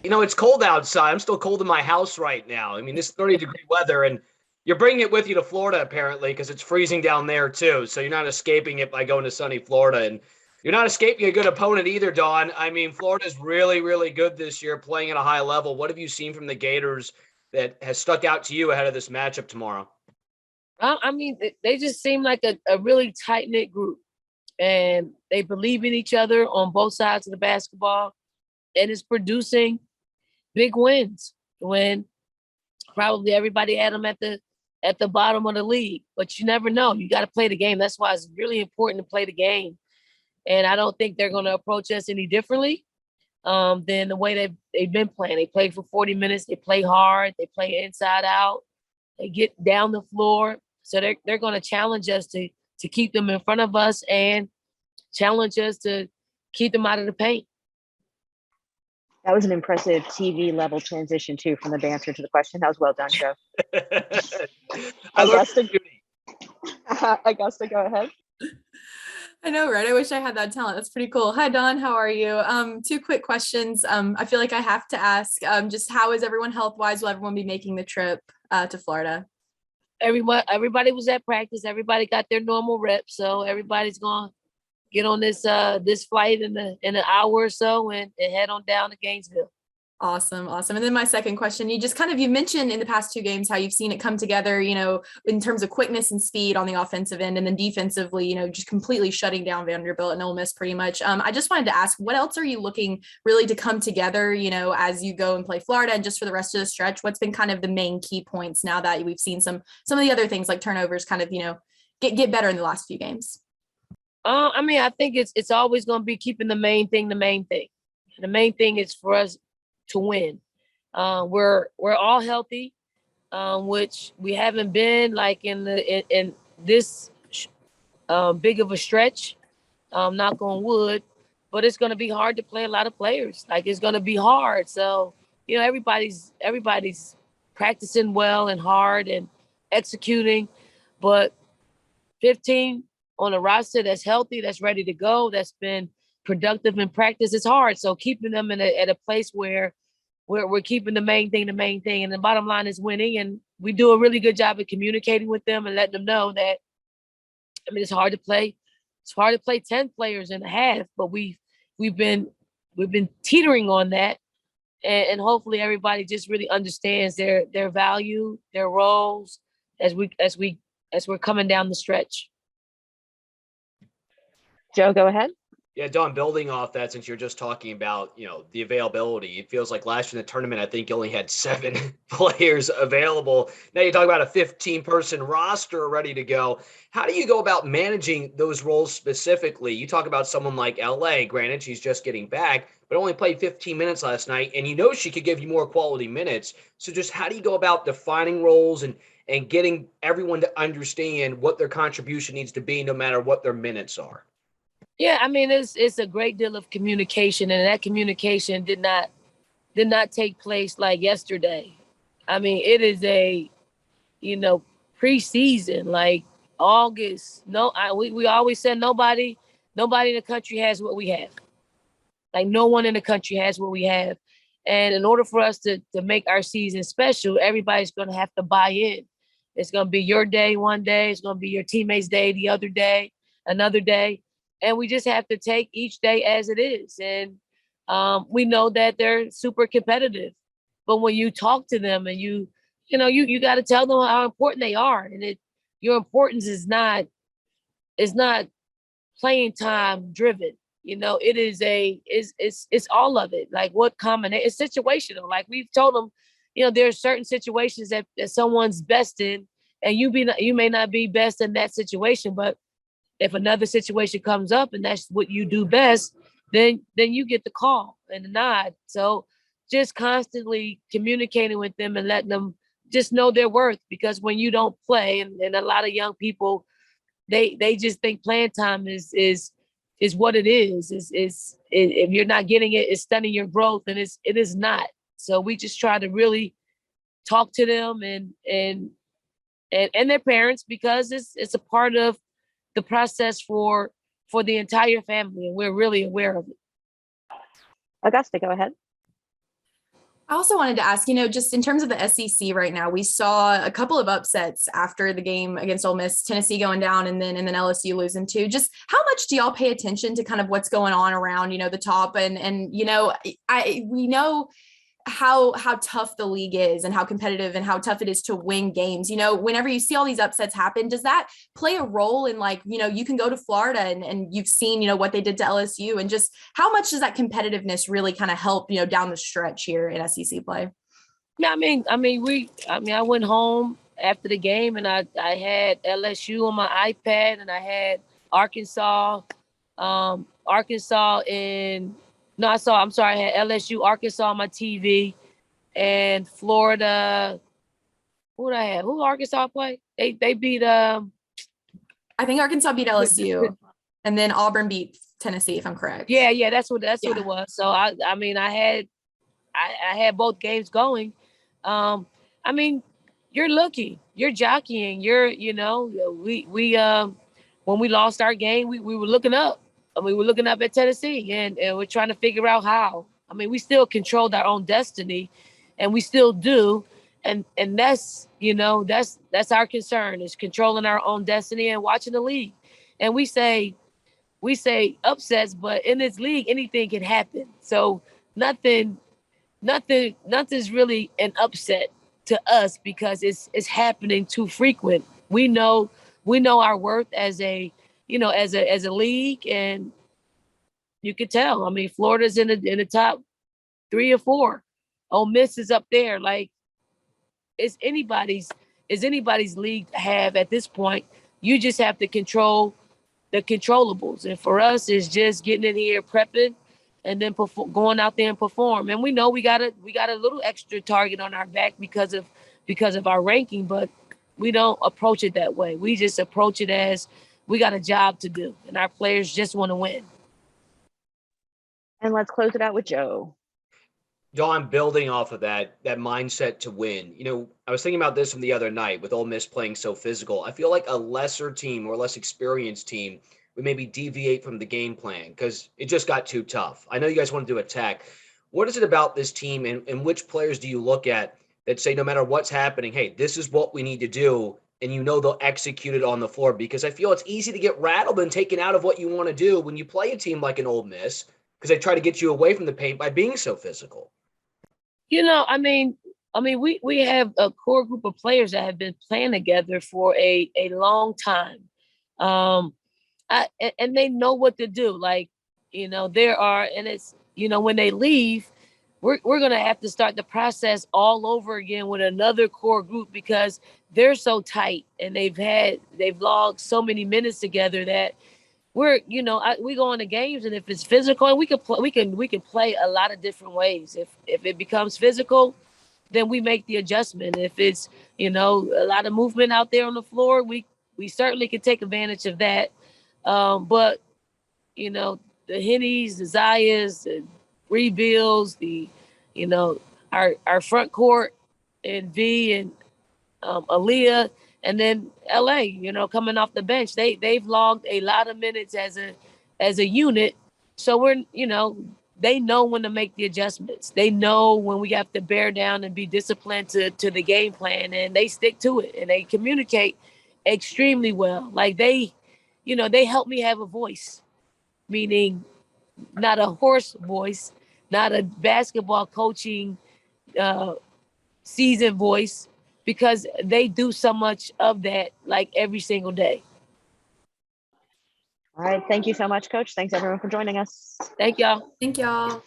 It's cold outside. I'm still cold in my house right now. I mean, this is 30-degree weather, and you're bringing it with you to Florida, apparently, because it's freezing down there, too. So you're not escaping it by going to sunny Florida. And you're not escaping a good opponent either, Don. I mean, Florida's really, really good this year, playing at a high level. What have you seen from the Gators that has stuck out to you ahead of this matchup tomorrow? I mean, they just seem like a really tight-knit group, and they believe in each other on both sides of the basketball, and it's producing big wins when probably everybody had them at the bottom of the league. But you never know. You got to play the game. That's why it's really important to play the game. And I don't think they're going to approach us any differently than the way they've been playing. They play for 40 minutes. They play hard. They play inside out. They get down the floor. So they're going to challenge us to keep them in front of us and challenge us to keep them out of the paint. That was an impressive TV level transition too, from the banter to the question. That was well done, Joe. Augusta, go ahead. I know, right? I wish I had that talent. That's pretty cool. Hi, Dawn. How are you? Two quick questions. I feel like I have to ask, just how is everyone health-wise? Will everyone be making the trip to Florida? Everybody was at practice. Everybody got their normal reps. So everybody's going to get on this flight in an hour or so and head on down to Gainesville. Awesome. And then my second question, you mentioned in the past two games how you've seen it come together, in terms of quickness and speed on the offensive end, and then defensively, just completely shutting down Vanderbilt and Ole Miss pretty much. I just wanted to ask, what else are you looking really to come together, as you go and play Florida and just for the rest of the stretch? What's been kind of the main key points now that we've seen some of the other things like turnovers kind of, get better in the last few games? I mean, I think it's always going to be keeping the main thing. The main thing is for us to win. We're all healthy, which we haven't been like in this big of a stretch. Knock on wood, but it's going to be hard to play a lot of players. Like, it's going to be hard. So everybody's practicing well and hard and executing, but 15 on a roster that's healthy, that's ready to go, that's been productive in practice, it's hard. So keeping them at a place where we're keeping the main thing, and the bottom line is winning. And we do a really good job of communicating with them and letting them know that, I mean, it's hard to play 10 players in a half, but we've been teetering on that. And hopefully everybody just really understands their value, their roles as we're coming down the stretch. Joe, go ahead. Yeah, Don, building off that, since you're just talking about, the availability, it feels like last year in the tournament, I think you only had 7 players available. Now you talk about a 15-person roster ready to go. How do you go about managing those roles specifically? You talk about someone like LA, granted, she's just getting back, but only played 15 minutes last night, and she could give you more quality minutes. So just how do you go about defining roles and getting everyone to understand what their contribution needs to be, no matter what their minutes are? Yeah, I mean, it's a great deal of communication, and that communication did not take place like yesterday. I mean, it is a, preseason, like August. No, we always said nobody in the country has what we have. Like, no one in the country has what we have. And in order for us to make our season special, everybody's going to have to buy in. It's going to be your day one day. It's going to be your teammates' day the other day, another day. And we just have to take each day as it is. And we know that they're super competitive. But when you talk to them and you got to tell them how important they are. And your importance is not playing time driven. It is it's all of it. Like, what combination? It's situational. Like, we've told them, there are certain situations that someone's best in, and you may not be best in that situation, but if another situation comes up and that's what you do best, then you get the call and the nod. So just constantly communicating with them and letting them just know their worth, because when you don't play, and a lot of young people, they just think playing time is what it is. If you're not getting it, it's stunning your growth, and it is not. So we just try to really talk to them and their parents, because it's a part of the process for the entire family, and we're really aware of it. Augusta, go ahead. I also wanted to ask, just in terms of the SEC right now, we saw a couple of upsets after the game against Ole Miss, Tennessee going down, and then LSU losing too. Just how much do y'all pay attention to kind of what's going on around, the top, and we know how tough the league is and how competitive and how tough it is to win games. Whenever you see all these upsets happen, does that play a role in, like, you can go to Florida and you've seen, what they did to LSU, and just how much does that competitiveness really kind of help, down the stretch here in SEC play? Yeah, I went home after the game and I had LSU on my iPad and I had Arkansas, I had LSU, Arkansas on my TV, and Florida. Who did I have? Who Arkansas play? They beat I think Arkansas beat LSU, and then Auburn beat Tennessee, if I'm correct. Yeah, that's what it was. So I had both games going. You're lucky. You're jockeying. We when we lost our game, we were looking up. We were looking up at Tennessee, and we're trying to figure out how. We still controlled our own destiny, and we still do. And that's our concern, is controlling our own destiny and watching the league. And we say upsets, but in this league, anything can happen. So nothing's really an upset to us because it's happening too frequent. We know our worth as a league, and you can tell. Florida's in the top 3 or 4. Ole Miss is up there. Like, it's anybody's league to have at this point. You just have to control the controllables, and for us, it's just getting in here, prepping, and then going out there and perform. And we know we got a little extra target on our back because of our ranking, but we don't approach it that way. We just approach it as we got a job to do, and our players just want to win. And let's close it out with Joe. Dawn, building off of that mindset to win. I was thinking about this from the other night with Ole Miss playing so physical. I feel like a lesser team or less experienced team would maybe deviate from the game plan because it just got too tough. I know you guys want to do attack. What is it about this team, and which players do you look at that say no matter what's happening, hey, this is what we need to do, and they'll execute it on the floor? Because I feel it's easy to get rattled and taken out of what you want to do when you play a team like an Ole Miss because they try to get you away from the paint by being so physical. We have a core group of players that have been playing together for a long time. And they know what to do. Like, there are, and it's, when they leave, we're going to have to start the process all over again with another core group because they're so tight and they've logged so many minutes together that we go into games, and if it's physical, and we can play a lot of different ways. If it becomes physical, then we make the adjustment. If it's, a lot of movement out there on the floor, we certainly can take advantage of that. But the Hennies, the Zayas, the rebuilds, our front court and V and Aaliyah, and then LA, coming off the bench, they've logged a lot of minutes as a unit. So they know when to make the adjustments. They know when we have to bear down and be disciplined to the game plan, and they stick to it, and they communicate extremely well. Like they help me have a voice, meaning not a hoarse voice, not a basketball coaching season voice, because they do so much of that, like, every single day. All right. Thank you so much, Coach. Thanks, everyone, for joining us. Thank y'all. Thank y'all.